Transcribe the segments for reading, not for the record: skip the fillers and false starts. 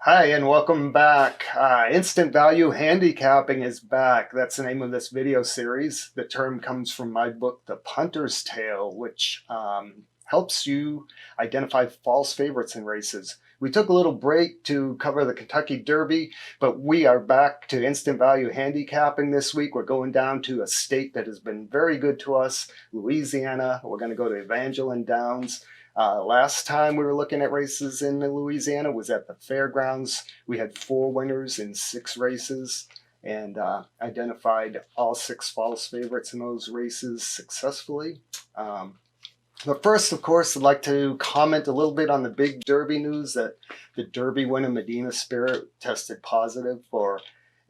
Hi, and welcome back. Instant Value Handicapping is back. That's the name of this video series. The term comes from my book, The Punter's Tale, which helps you identify false favorites in races. We took a little break to cover the Kentucky Derby, but we are back to Instant Value Handicapping this week. We're going down to a state that has been very good to us, Louisiana. We're going to go to Evangeline Downs. Last time we were looking at races in Louisiana was at the fairgrounds. We had 4 winners in 6 races and identified all 6 false favorites in those races successfully. But first, of course, I'd like to comment a little bit on the big Derby news that the Derby winner Medina Spirit tested positive for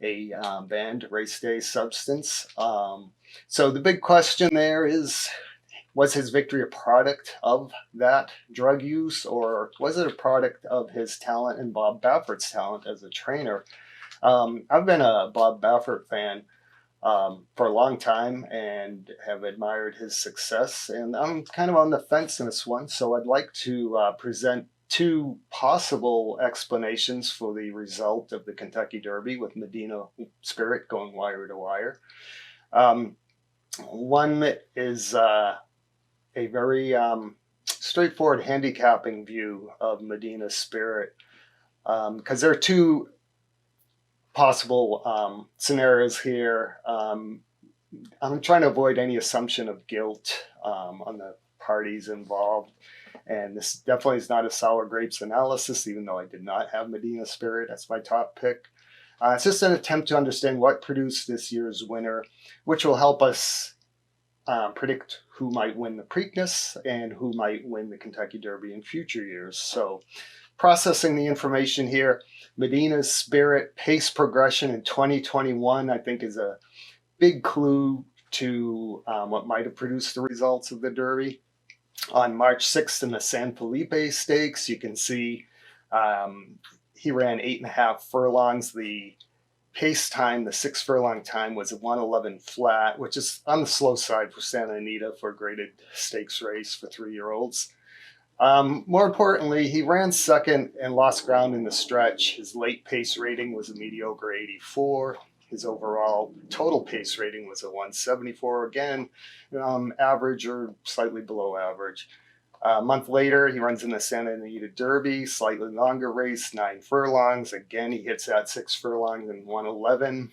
a banned race day substance. So the big question there is, was his victory a product of that drug use, or was it a product of his talent and Bob Baffert's talent as a trainer? I've been a Bob Baffert fan for a long time and have admired his success, and I'm kind of on the fence in this one, so I'd like to present 2 possible explanations for the result of the Kentucky Derby with Medina Spirit going wire to wire. One is a very straightforward handicapping view of Medina Spirit, because there are 2 possible scenarios here. I'm trying to avoid any assumption of guilt on the parties involved, and this definitely is not a sour grapes analysis, even though I did not have Medina Spirit as my top pick. It's just an attempt to understand what produced this year's winner, which will help us predict who might win the Preakness and who might win the Kentucky Derby in future years. So processing the information here, Medina's Spirit pace progression in 2021, I think, is a big clue to what might have produced the results of the Derby. On March 6th in the San Felipe Stakes, you can see he ran 8.5 furlongs. The pace time, the 6 furlong time, was a 1:11 flat, which is on the slow side for Santa Anita for a graded stakes race for 3-year-olds. More importantly, he ran second and lost ground in the stretch. His late pace rating was a mediocre 84. His overall total pace rating was a 174, again, average or slightly below average. A month later, he runs in the Santa Anita Derby, slightly longer race, 9 furlongs. Again, he hits that 6 furlongs in 1:11.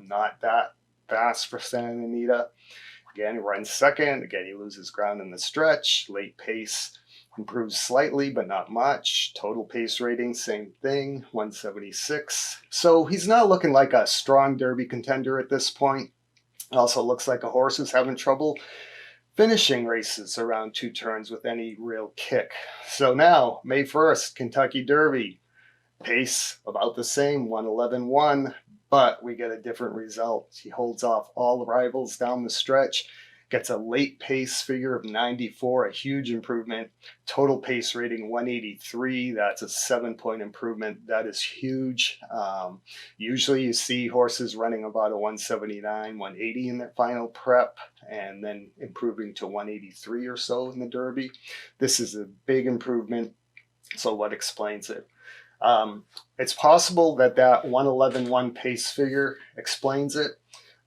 Not that fast for Santa Anita. Again, he runs second. Again, he loses ground in the stretch. Late pace improves slightly, but not much. Total pace rating, same thing, 176. So he's not looking like a strong Derby contender at this point. Also looks like a horse who's having trouble finishing races around 2 turns with any real kick. So now, May 1st, Kentucky Derby. Pace about the same, 1:11.1, but we get a different result. He holds off all the rivals down the stretch, gets a late pace figure of 94, a huge improvement. Total pace rating 183, that's a 7-point improvement. That is huge. Usually you see horses running about a 179, 180 in their final prep, and then improving to 183 or so in the Derby. This is a big improvement. So what explains it? It's possible that 1:11.1 pace figure explains it.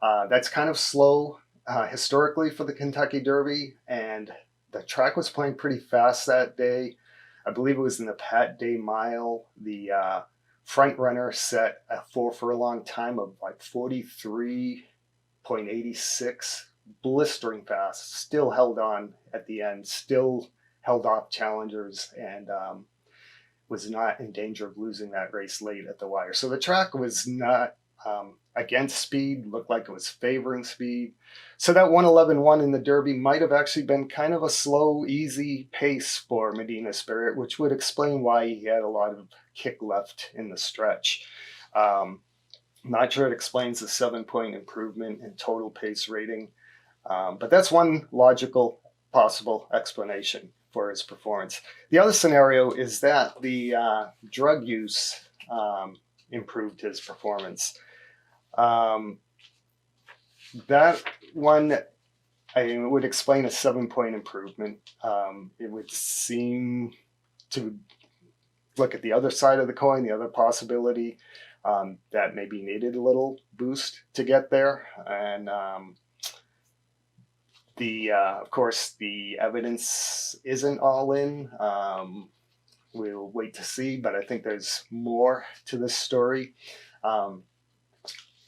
That's kind of slow historically for the Kentucky Derby, and the track was playing pretty fast that day. I believe it was in the Pat Day Mile. The front runner set a 4 furlong time of like 43.86, blistering fast, still held on at the end, still held off challengers, and was not in danger of losing that race late at the wire. So the track was not against speed, looked like it was favoring speed. So that 1:11.1 in the Derby might have actually been kind of a slow, easy pace for Medina Spirit, which would explain why he had a lot of kick left in the stretch. Not sure it explains the 7-point improvement in total pace rating, but that's one logical possible explanation for his performance. The other scenario is that the drug use improved his performance. That one it would explain a 7-point improvement. It would seem to look at the other side of the coin, the other possibility that maybe needed a little boost to get there. And of course, the evidence isn't all in. We'll wait to see, but I think there's more to this story.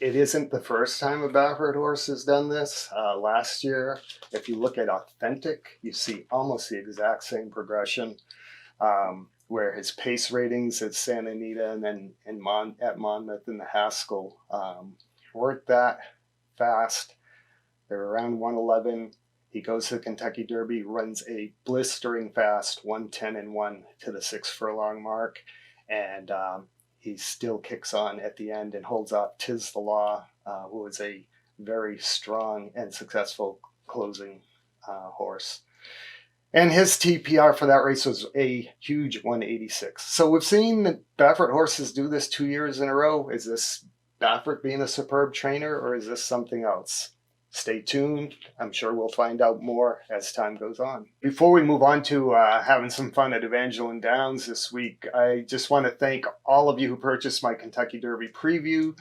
It isn't the first time a Baffert horse has done this. Last year, if you look at Authentic, you see almost the exact same progression, where his pace ratings at Santa Anita and then at Monmouth and the Haskell weren't that fast. They're around 111. He goes to the Kentucky Derby, runs a blistering fast 1:10-1 to the 6 furlong mark, and he still kicks on at the end and holds off Tis the Law, who was a very strong and successful closing horse. And his TPR for that race was a huge 186. So we've seen Baffert horses do this 2 years in a row. Is this Baffert being a superb trainer, or is this something else? Stay tuned. I'm sure we'll find out more as time goes on. Before we move on to having some fun at Evangeline Downs this week, I just want to thank all of you who purchased my Kentucky Derby preview.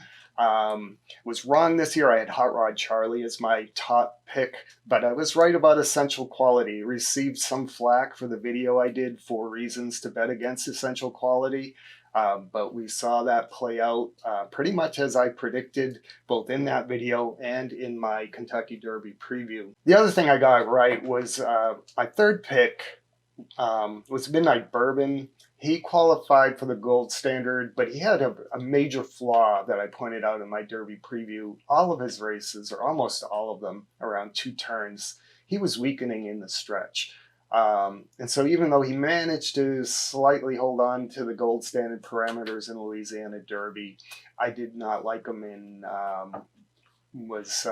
Was wrong this year. I had Hot Rod Charlie as my top pick, but I was right about Essential Quality. Received some flack for the video I did, 4 reasons to bet against Essential Quality. But we saw that play out pretty much as I predicted, both in that video and in my Kentucky Derby preview. The other thing I got right was my third pick was Midnight Bourbon. He qualified for the gold standard, but he had a major flaw that I pointed out in my Derby preview. All of his races, or almost all of them, around 2 turns, he was weakening in the stretch. And so even though he managed to slightly hold on to the gold standard parameters in Louisiana Derby, I did not like him and was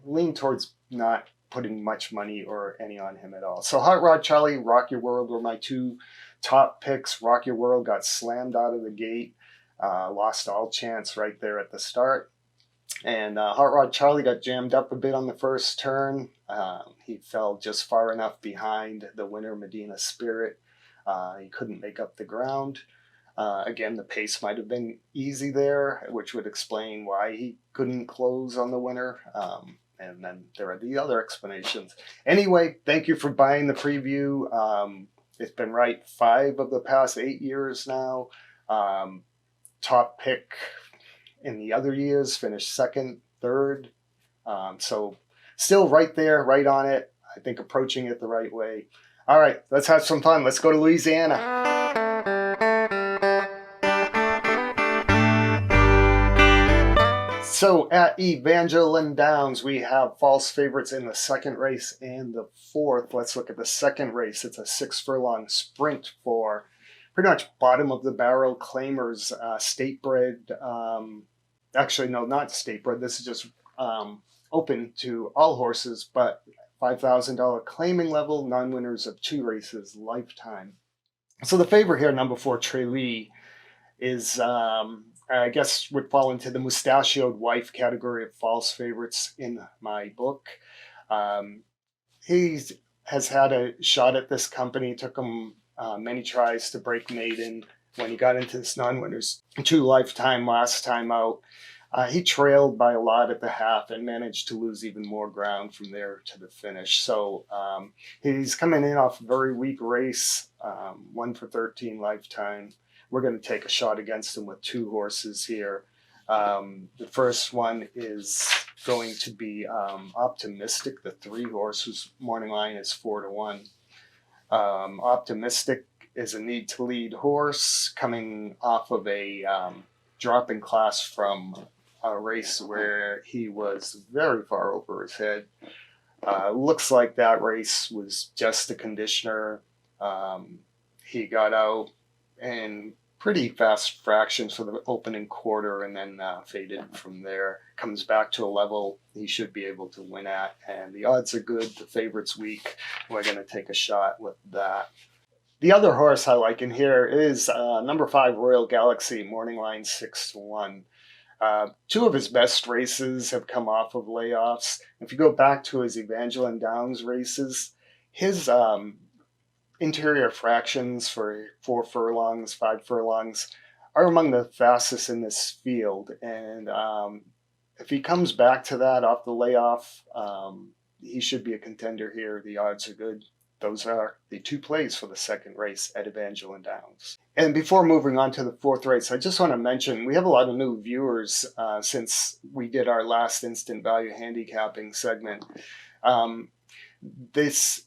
leaned towards not putting much money or any on him at all. So Hot Rod Charlie, Rock Your World were my 2 top picks. Rock Your World got slammed out of the gate, lost all chance right there at the start. And Hot Rod Charlie got jammed up a bit on the first turn. He fell just far enough behind the winner, Medina Spirit. He couldn't make up the ground. Again, the pace might have been easy there, which would explain why he couldn't close on the winner. And then there are the other explanations. Anyway, thank you for buying the preview. It's been right 5 of the past 8 years now. Top pick in the other years, finished 2nd, 3rd. So still right there, right on it. I think approaching it the right way. All right, let's have some fun. Let's go to Louisiana. So at Evangeline Downs, we have false favorites in the 2nd race and the 4th. Let's look at the 2nd race. It's a 6 furlong sprint for pretty much bottom of the barrel claimers, state bred. Actually, no, not state bred. This is just open to all horses, but $5,000 claiming level, non-winners of 2 races, lifetime. So the favorite here, number 4, Trey is, I guess, would fall into the mustachioed wife category of false favorites in my book. He has had a shot at this company. Took him many tries to break maiden when he got into this non-winners 2 lifetime last time out. He trailed by a lot at the half and managed to lose even more ground from there to the finish. So he's coming in off a very weak race, 1 for 13 lifetime. We're going to take a shot against him with 2 horses here. The first one is going to be Optimistic, the 3 horse whose morning line is 4-1. Optimistic is a need to lead horse coming off of a drop in class from a race where he was very far over his head. Looks like that race was just a conditioner. He got out in pretty fast fractions for the opening quarter and then faded from there. Comes back to a level he should be able to win at, and the odds are good. The favorite's weak. We're going to take a shot with that. The other horse I like in here is number 5, Royal Galaxy, morning line 6-1. Two of his best races have come off of layoffs. If you go back to his Evangeline Downs races, his interior fractions for 4 furlongs, 5 furlongs are among the fastest in this field. And if he comes back to that off the layoff, he should be a contender here. The odds are good. Those are the two plays for the second race at Evangeline Downs. And before moving on to the fourth race, I just want to mention we have a lot of new viewers since we did our last instant value handicapping segment. This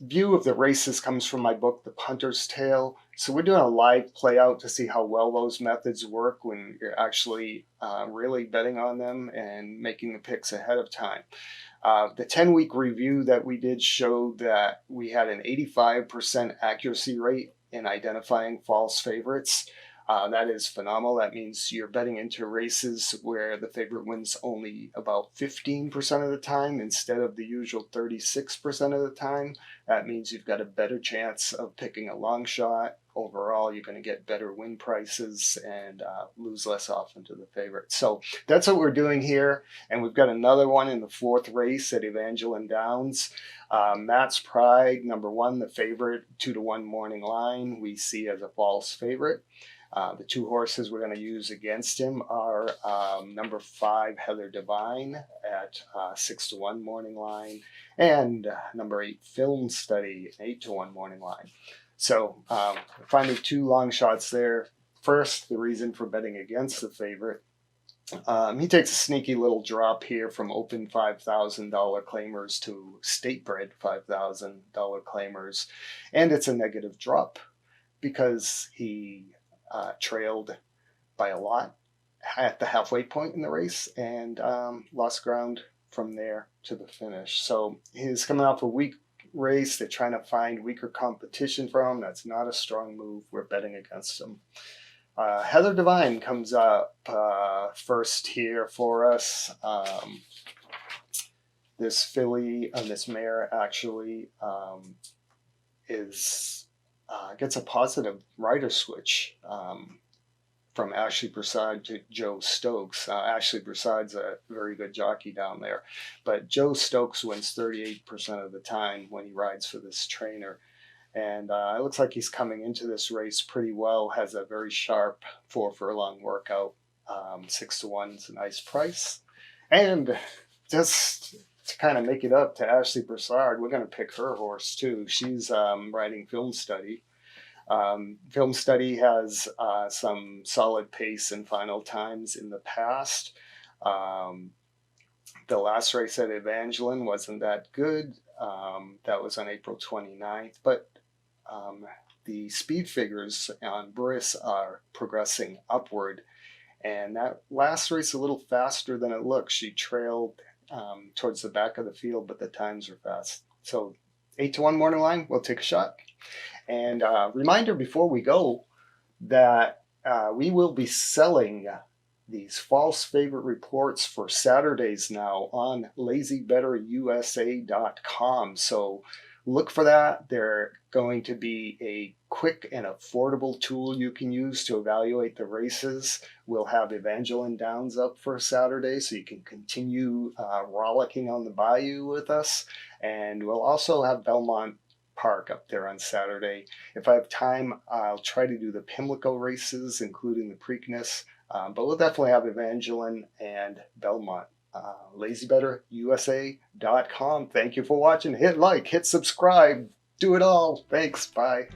view of the races comes from my book, The Punter's Tale. So we're doing a live play out to see how well those methods work when you're actually really betting on them and making the picks ahead of time. The 10-week review that we did showed that we had an 85% accuracy rate in identifying false favorites. That is phenomenal. That means you're betting into races where the favorite wins only about 15% of the time instead of the usual 36% of the time. That means you've got a better chance of picking a long shot. Overall, you're going to get better win prices and lose less often to the favorite. So that's what we're doing here. And we've got another one in the fourth race at Evangeline Downs. Matt's Pride, number 1, the favorite, 2-1 morning line, we see as a false favorite. The two horses we're going to use against him are number 5, Heather Divine at 6-1 morning line, and number 8, Film Study, 8-1 morning line. So finally 2 long shots there. First, the reason for betting against the favorite. He takes a sneaky little drop here from open $5,000 claimers to state bred $5,000 claimers, and it's a negative drop because he trailed by a lot at the halfway point in the race and lost ground from there to the finish. So he's coming off a weak race. They're trying to find weaker competition for him. That's not a strong move. We're betting against him. Heather Divine comes up first here for us. This filly, this mare actually gets a positive rider switch from Ashley Prasad to Joe Stokes. Ashley Prasad's a very good jockey down there, but Joe Stokes wins 38% of the time when he rides for this trainer. And it looks like he's coming into this race pretty well, has a very sharp 4-furlong workout. 6-1 is a nice price. And just to kind of make it up to Ashley Prasad, we're going to pick her horse too. She's riding Film Study. Film Study has some solid pace and final times in the past. The last race at Evangeline wasn't that good. That was on April 29th. But the speed figures on Briss are progressing upward. And that last race a little faster than it looked. She trailed towards the back of the field, but the times are fast. So 8-1 morning line, we'll take a shot. And reminder before we go that we will be selling these false favorite reports for Saturdays now on lazybettorusa.com. So look for that. They're going to be a quick and affordable tool you can use to evaluate the races. We'll have Evangeline Downs up for Saturday, so you can continue rollicking on the bayou with us. And we'll also have Belmont Park up there on Saturday. If I have time, I'll try to do the Pimlico races, including the Preakness. But we'll definitely have Evangeline and Belmont. lazybettorusa.com. Thank you for watching. Hit like, hit subscribe, do it all. Thanks. Bye.